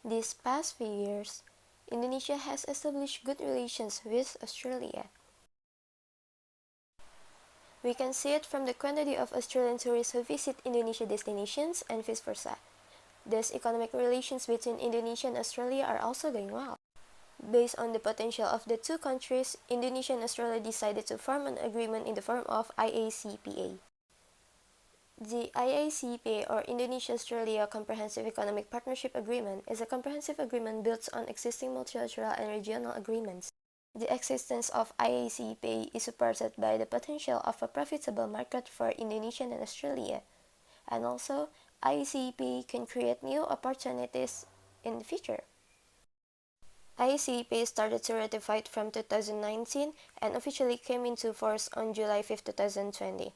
These past few years, Indonesia has established good relations with Australia. We can see it from the quantity of Australian tourists who visit Indonesia destinations and vice versa. Thus, economic relations between Indonesia and Australia are also going well. Based on the potential of the two countries, Indonesia and Australia decided to form an agreement in the form of IACPA. The IACPA, or Indonesia-Australia Comprehensive Economic Partnership Agreement, is a comprehensive agreement built on existing multilateral and regional agreements. The existence of IACPA is supported by the potential of a profitable market for Indonesia and Australia, and also IACPA can create new opportunities in the future. IACPA started to ratify from 2019 and officially came into force on July 5, 2020.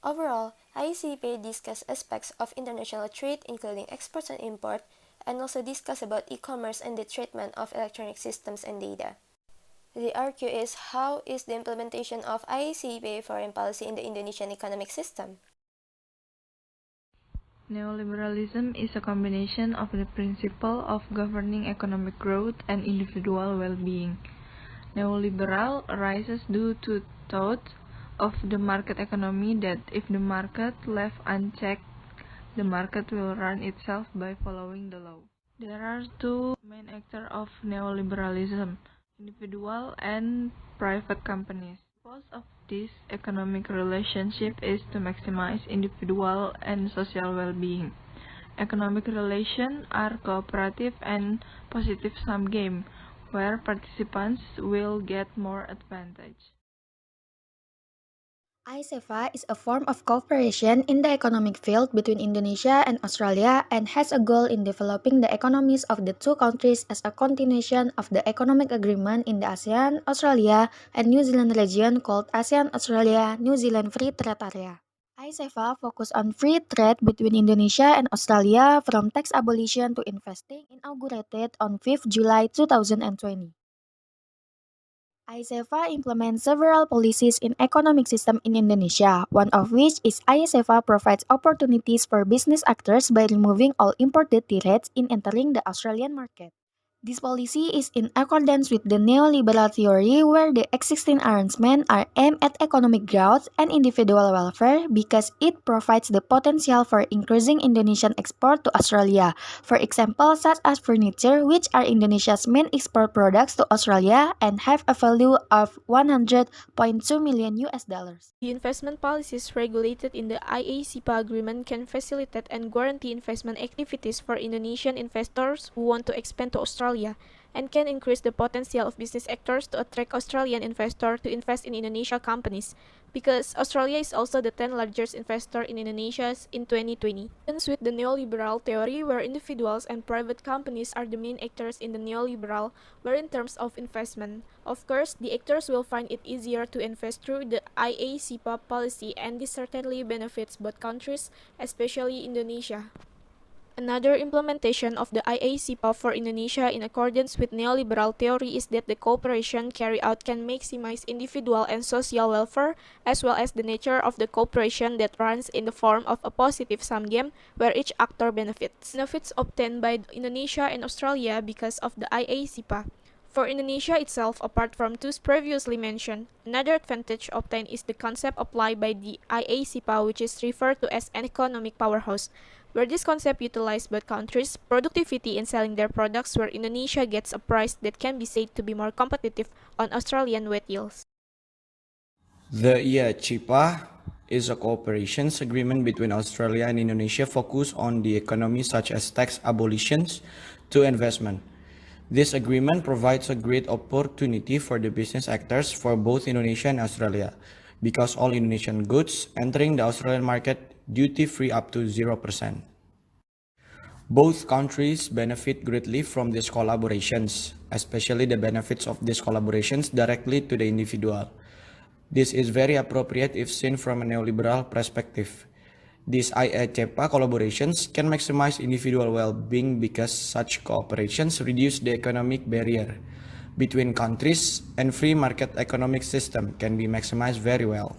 Overall, IACPA discussed aspects of international trade including exports and import, and also discuss about e-commerce and the treatment of electronic systems and data. The argue is how is the implementation of IACPA foreign policy in the Indonesian economic system? Neoliberalism is a combination of the principle of governing economic growth and individual well-being. Neoliberal arises due to thought of the market economy that if the market left unchecked, the market will run itself by following the law. There are two main actors of neoliberalism, individual and private companies. The purpose of this economic relationship is to maximize individual and social well-being. Economic relations are cooperative and positive-sum game, where participants will get more advantage. ICEFA is a form of cooperation in the economic field between Indonesia and Australia and has a goal in developing the economies of the two countries as a continuation of the economic agreement in the ASEAN, Australia, and New Zealand region called ASEAN-Australia-New Zealand Free Trade Area. ICEFA focus on free trade between Indonesia and Australia from tax abolition to investing, inaugurated on 5th July 2020. ICEFA implements several policies in economic system in Indonesia, one of which is ICEFA provides opportunities for business actors by removing all imported tariffs in entering the Australian market. This policy is in accordance with the neoliberal theory where the existing arrangements are aimed at economic growth and individual welfare because it provides the potential for increasing Indonesian export to Australia, for example such as furniture which are Indonesia's main export products to Australia and have a value of 100.2 million US dollars. The investment policies regulated in the IACPA agreement can facilitate and guarantee investment activities for Indonesian investors who want to expand to Australia, and can increase the potential of business actors to attract Australian investors to invest in Indonesia companies, because Australia is also the 10th largest investor in Indonesia in 2020. Hence with the neoliberal theory where individuals and private companies are the main actors in the neoliberal, where in terms of investment, of course, the actors will find it easier to invest through the IACPA policy, and this certainly benefits both countries, especially Indonesia. Another implementation of the IACPA for Indonesia in accordance with neoliberal theory is that the cooperation carried out can maximize individual and social welfare, as well as the nature of the cooperation that runs in the form of a positive-sum game where each actor benefits. Benefits obtained by Indonesia and Australia because of the IACPA. For Indonesia itself, apart from those previously mentioned, another advantage obtained is the concept applied by the IACPA, which is referred to as an economic powerhouse, where this concept utilizes both countries' productivity in selling their products, where Indonesia gets a price that can be said to be more competitive on Australian wheat yields. The IACPA is a cooperation agreement between Australia and Indonesia focused on the economy such as tax abolitions to investment. This agreement provides a great opportunity for the business actors for both Indonesia and Australia, because all Indonesian goods entering the Australian market duty-free up to 0%. Both countries benefit greatly from these collaborations, especially the benefits of these collaborations directly to the individual. This is very appropriate if seen from a neoliberal perspective. These IACPA collaborations can maximize individual well-being because such cooperations reduce the economic barrier between countries, and free market economic system can be maximized very well.